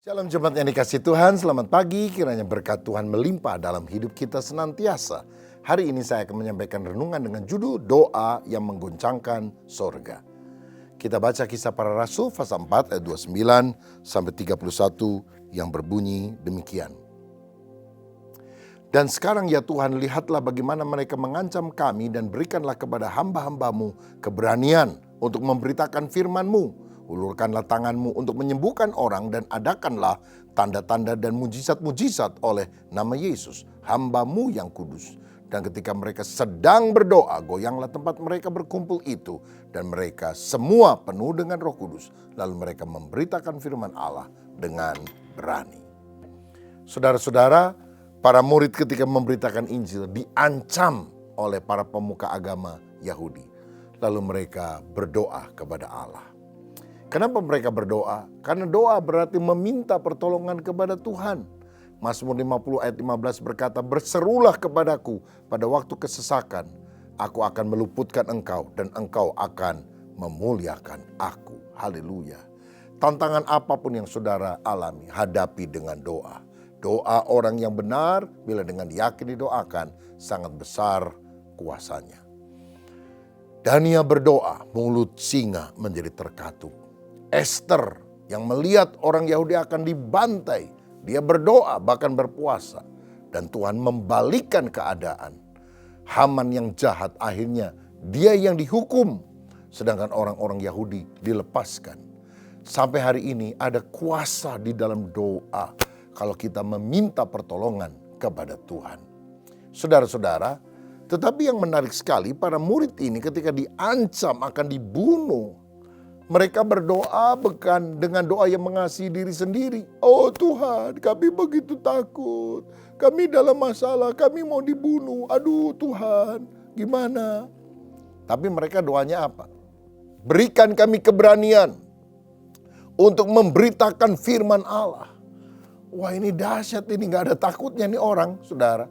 Shalom jemaat yang dikasih Tuhan, selamat pagi, kiranya berkat Tuhan melimpah dalam hidup kita senantiasa. Hari ini saya akan menyampaikan renungan dengan judul Doa yang Mengguncangkan Sorga. Kita baca Kisah Para Rasul pasal 4 ayat 29 sampai 31 yang berbunyi demikian. Dan sekarang ya Tuhan, lihatlah bagaimana mereka mengancam kami dan berikanlah kepada hamba-hambamu keberanian untuk memberitakan firman-Mu. Ulurkanlah tanganmu untuk menyembuhkan orang dan adakanlah tanda-tanda dan mujizat-mujizat oleh nama Yesus, hamba-Mu yang kudus. Dan ketika mereka sedang berdoa, goyanglah tempat mereka berkumpul itu. Dan mereka semua penuh dengan Roh Kudus. Lalu mereka memberitakan firman Allah dengan berani. Saudara-saudara, para murid ketika memberitakan Injil diancam oleh para pemuka agama Yahudi. Lalu mereka berdoa kepada Allah. Kenapa mereka berdoa? Karena doa berarti meminta pertolongan kepada Tuhan. Mazmur 50 ayat 15 berkata, "Berserulah kepadaku pada waktu kesesakan. Aku akan meluputkan engkau dan engkau akan memuliakan aku." Haleluya. Tantangan apapun yang saudara alami, hadapi dengan doa. Doa orang yang benar, bila dengan yakin didoakan, sangat besar kuasanya. Daniel berdoa, mulut singa menjadi terkatup. Esther yang melihat orang Yahudi akan dibantai, dia berdoa bahkan berpuasa. Dan Tuhan membalikkan keadaan. Haman yang jahat akhirnya dia yang dihukum. Sedangkan orang-orang Yahudi dilepaskan. Sampai hari ini ada kuasa di dalam doa. Kalau kita meminta pertolongan kepada Tuhan. Saudara-saudara, tetapi yang menarik sekali para murid ini ketika diancam akan dibunuh. Mereka berdoa bukan dengan doa yang mengasihi diri sendiri. "Oh Tuhan, kami begitu takut. Kami dalam masalah, kami mau dibunuh. Aduh Tuhan, gimana?" Tapi mereka doanya apa? "Berikan kami keberanian untuk memberitakan firman Allah." Wah, ini dahsyat, ini gak ada takutnya nih orang, saudara.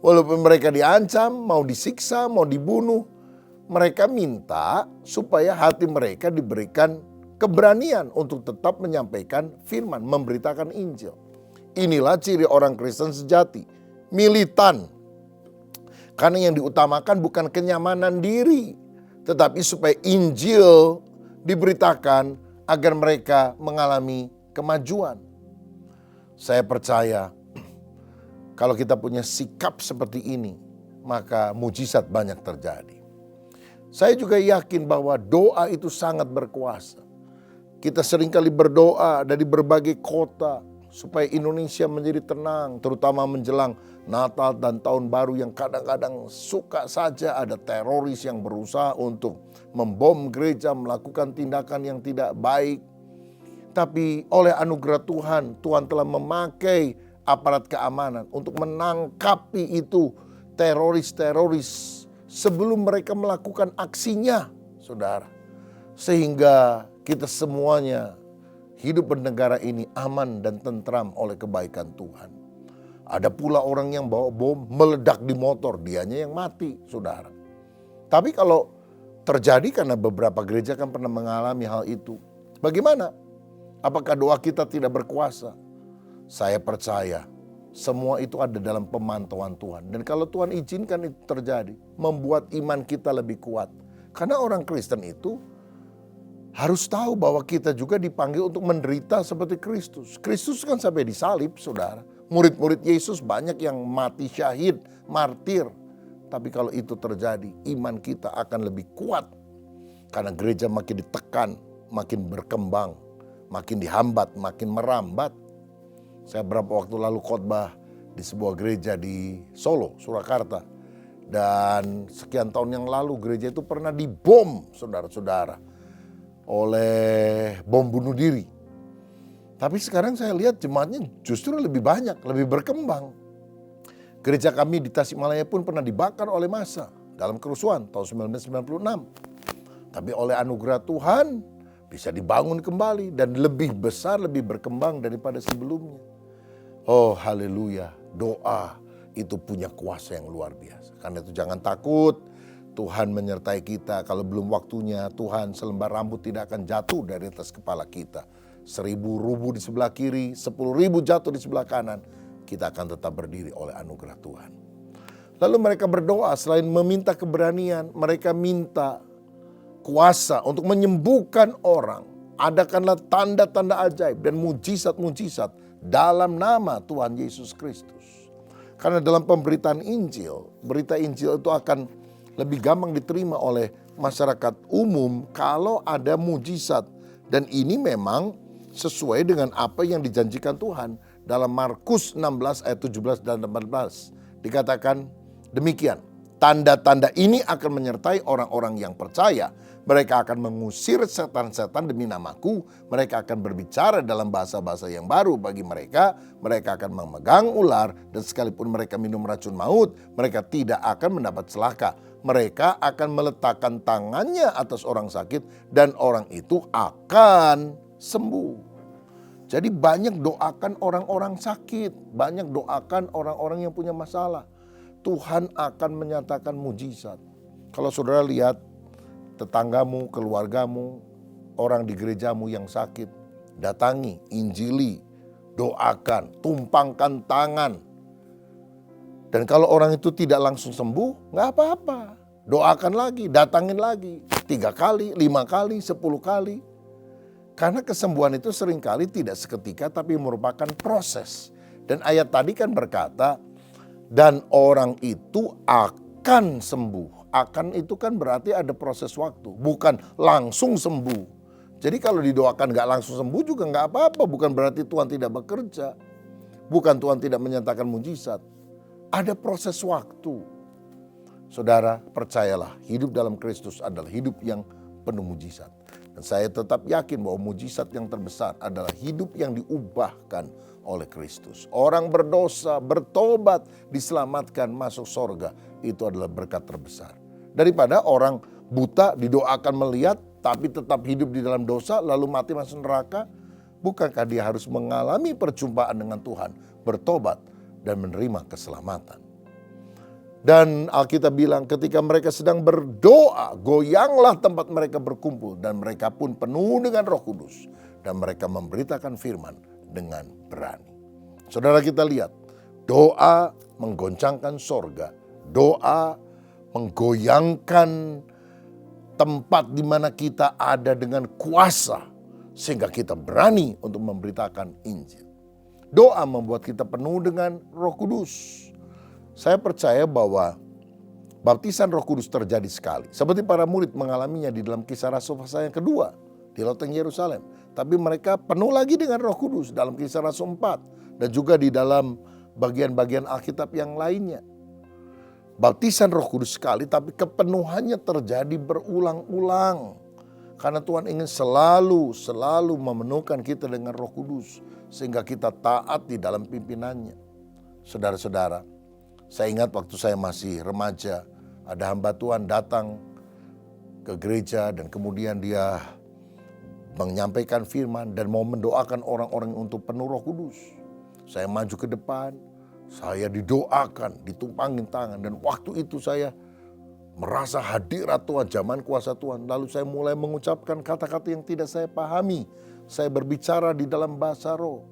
Walaupun mereka diancam, mau disiksa, mau dibunuh. Mereka minta supaya hati mereka diberikan keberanian untuk tetap menyampaikan firman, memberitakan Injil. Inilah ciri orang Kristen sejati, militan. Karena yang diutamakan bukan kenyamanan diri, tetapi supaya Injil diberitakan agar mereka mengalami kemajuan. Saya percaya kalau kita punya sikap seperti ini, maka mujizat banyak terjadi. Saya juga yakin bahwa doa itu sangat berkuasa. Kita seringkali berdoa dari berbagai kota supaya Indonesia menjadi tenang, terutama menjelang Natal dan Tahun Baru yang kadang-kadang suka saja ada teroris yang berusaha untuk membom gereja, melakukan tindakan yang tidak baik. Tapi oleh anugerah Tuhan, Tuhan telah memakai aparat keamanan untuk menangkapi itu teroris-teroris sebelum mereka melakukan aksinya, saudara. Sehingga kita semuanya hidup bernegara ini aman dan tentram oleh kebaikan Tuhan. Ada pula orang yang bawa bom meledak di motor, dianya yang mati, saudara. Tapi kalau terjadi, karena beberapa gereja kan pernah mengalami hal itu, bagaimana? Apakah doa kita tidak berkuasa? Saya percaya semua itu ada dalam pemantauan Tuhan. Dan kalau Tuhan izinkan itu terjadi, membuat iman kita lebih kuat. Karena orang Kristen itu harus tahu bahwa kita juga dipanggil untuk menderita seperti Kristus. Kristus kan sampai disalib, saudara. Murid-murid Yesus banyak yang mati syahid, martir. Tapi kalau itu terjadi, iman kita akan lebih kuat. Karena gereja makin ditekan, makin berkembang, makin dihambat, makin merambat. Saya beberapa waktu lalu khotbah di sebuah gereja di Solo, Surakarta. Dan sekian tahun yang lalu gereja itu pernah dibom, saudara-saudara, oleh bom bunuh diri. Tapi sekarang saya lihat jemaatnya justru lebih banyak, lebih berkembang. Gereja kami di Tasikmalaya pun pernah dibakar oleh massa dalam kerusuhan tahun 1996. Tapi oleh anugerah Tuhan bisa dibangun kembali dan lebih besar, lebih berkembang daripada sebelumnya. Oh haleluya, doa itu punya kuasa yang luar biasa. Karena itu jangan takut, Tuhan menyertai kita. Kalau belum waktunya, Tuhan selembar rambut tidak akan jatuh dari atas kepala kita 1.000 rubuh di sebelah kiri, 10.000 jatuh di sebelah kanan, kita akan tetap berdiri oleh anugerah Tuhan. Lalu mereka berdoa, selain meminta keberanian, mereka minta kuasa untuk menyembuhkan orang. Adakanlah tanda-tanda ajaib dan mujizat-mujizat dalam nama Tuhan Yesus Kristus. Karena dalam pemberitaan Injil, berita Injil itu akan lebih gampang diterima oleh masyarakat umum kalau ada mujizat. Dan ini memang sesuai dengan apa yang dijanjikan Tuhan. Dalam Markus 16 ayat 17 dan 18 dikatakan demikian. Tanda-tanda ini akan menyertai orang-orang yang percaya. Mereka akan mengusir setan-setan demi namaku. Mereka akan berbicara dalam bahasa-bahasa yang baru bagi mereka. Mereka akan memegang ular dan sekalipun mereka minum racun maut, mereka tidak akan mendapat celaka. Mereka akan meletakkan tangannya atas orang sakit dan orang itu akan sembuh. Jadi banyak doakan orang-orang sakit, banyak doakan orang-orang yang punya masalah. Tuhan akan menyatakan mujizat. Kalau saudara lihat tetanggamu, keluargamu, orang di gerejamu yang sakit, datangi, injili, doakan, tumpangkan tangan. Dan kalau orang itu tidak langsung sembuh, nggak apa-apa. Doakan lagi, datangin lagi, 3 kali, 5 kali, 10 kali. Karena kesembuhan itu seringkali tidak seketika tapi merupakan proses. Dan ayat tadi kan berkata, dan orang itu akan sembuh. Akan itu kan berarti ada proses waktu, bukan langsung sembuh. Jadi kalau didoakan gak langsung sembuh juga gak apa-apa. Bukan berarti Tuhan tidak bekerja. Bukan Tuhan tidak menyatakan mujizat. Ada proses waktu. Saudara, percayalah, hidup dalam Kristus adalah hidup yang penuh mujizat. Dan saya tetap yakin bahwa mujizat yang terbesar adalah hidup yang diubahkan oleh Kristus. Orang berdosa, bertobat, diselamatkan, masuk sorga. Itu adalah berkat terbesar. Daripada orang buta didoakan melihat, tapi tetap hidup di dalam dosa, lalu mati masuk neraka. Bukankah dia harus mengalami perjumpaan dengan Tuhan, bertobat, dan menerima keselamatan? Dan Alkitab bilang ketika mereka sedang berdoa, goyanglah tempat mereka berkumpul. Dan mereka pun penuh dengan Roh Kudus. Dan mereka memberitakan firman dengan berani. Saudara, kita lihat, doa menggoncangkan sorga. Doa menggoyangkan tempat di mana kita ada dengan kuasa. Sehingga kita berani untuk memberitakan Injil. Doa membuat kita penuh dengan Roh Kudus. Saya percaya bahwa baptisan Roh Kudus terjadi sekali. Seperti para murid mengalaminya di dalam Kisah Rasul pasal yang kedua di loteng Yerusalem. Tapi mereka penuh lagi dengan Roh Kudus dalam Kisah Rasul 4 dan juga di dalam bagian-bagian Alkitab yang lainnya. Baptisan Roh Kudus sekali, tapi kepenuhannya terjadi berulang-ulang. Karena Tuhan ingin selalu memenuhkan kita dengan Roh Kudus sehingga kita taat di dalam pimpinannya. Saudara-saudara, saya ingat waktu saya masih remaja, ada hamba Tuhan datang ke gereja dan kemudian dia menyampaikan firman dan mau mendoakan orang-orang untuk penuh Roh Kudus. Saya maju ke depan, saya didoakan, ditumpangin tangan, dan waktu itu saya merasa hadirat Tuhan, zaman kuasa Tuhan. Lalu saya mulai mengucapkan kata-kata yang tidak saya pahami. Saya berbicara di dalam bahasa roh.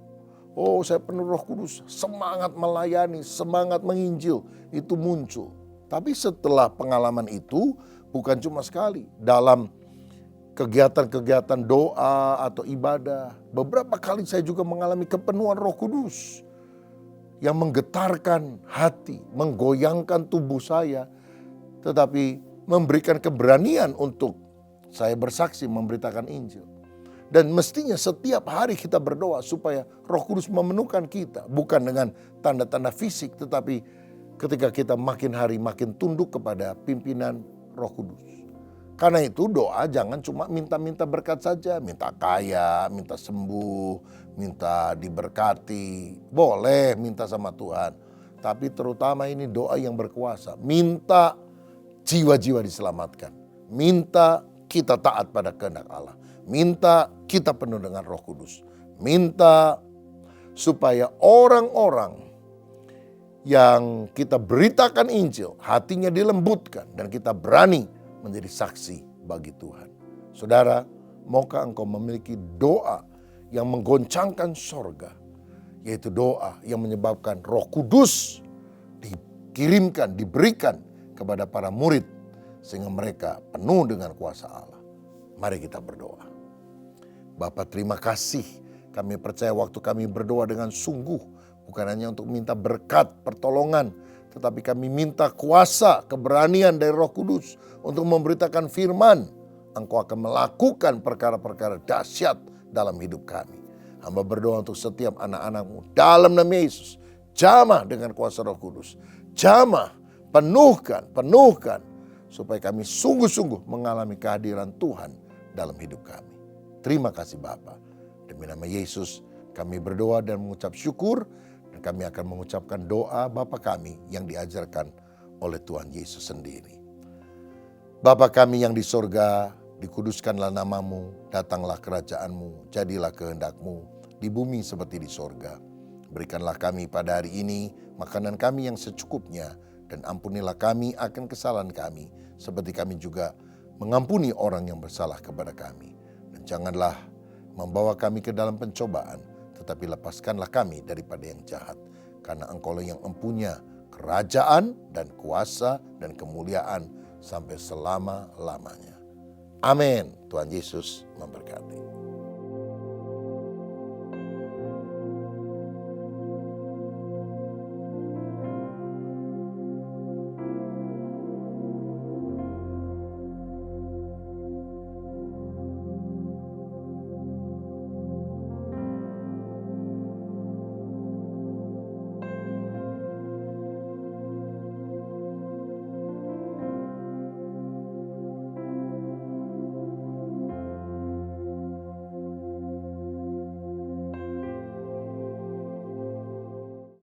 Oh, saya penuh Roh Kudus, semangat melayani, semangat menginjil, itu muncul. Tapi setelah pengalaman itu, bukan cuma sekali. Dalam kegiatan-kegiatan doa atau ibadah, beberapa kali saya juga mengalami kepenuhan Roh Kudus yang menggetarkan hati, menggoyangkan tubuh saya, tetapi memberikan keberanian untuk saya bersaksi memberitakan Injil. Dan mestinya setiap hari kita berdoa supaya Roh Kudus memenuhkan kita. Bukan dengan tanda-tanda fisik, tetapi ketika kita makin hari makin tunduk kepada pimpinan Roh Kudus. Karena itu doa jangan cuma minta-minta berkat saja. Minta kaya, minta sembuh, minta diberkati. Boleh minta sama Tuhan. Tapi terutama ini doa yang berkuasa. Minta jiwa-jiwa diselamatkan. Minta kita taat pada kehendak Allah. Minta kita penuh dengan Roh Kudus. Minta supaya orang-orang yang kita beritakan Injil, hatinya dilembutkan dan kita berani menjadi saksi bagi Tuhan. Saudara, maukah engkau memiliki doa yang menggoncangkan sorga, yaitu doa yang menyebabkan Roh Kudus dikirimkan, diberikan kepada para murid, sehingga mereka penuh dengan kuasa Allah. Mari kita berdoa. Bapa, terima kasih. Kami percaya waktu kami berdoa dengan sungguh, bukan hanya untuk minta berkat, pertolongan, tetapi kami minta kuasa, keberanian dari Roh Kudus untuk memberitakan firman. Engkau akan melakukan perkara-perkara dahsyat dalam hidup kami. Hamba berdoa untuk setiap anak-anak-Mu dalam nama Yesus. Jamah dengan kuasa Roh Kudus. Jamah, penuhkan, supaya kami sungguh-sungguh mengalami kehadiran Tuhan dalam hidup kami. Terima kasih Bapa. Demi nama Yesus kami berdoa dan mengucap syukur. Dan kami akan mengucapkan doa Bapa kami yang diajarkan oleh Tuhan Yesus sendiri. Bapa kami yang di sorga, dikuduskanlah namamu, datanglah kerajaanmu, jadilah kehendakmu di bumi seperti di sorga. Berikanlah kami pada hari ini makanan kami yang secukupnya, dan ampunilah kami akan kesalahan kami, seperti kami juga mengampuni orang yang bersalah kepada kami. Dan janganlah membawa kami ke dalam pencobaan, tetapi lepaskanlah kami daripada yang jahat. Karena Engkau yang empunya kerajaan dan kuasa dan kemuliaan sampai selama-lamanya. Amin. Tuhan Yesus memberkati.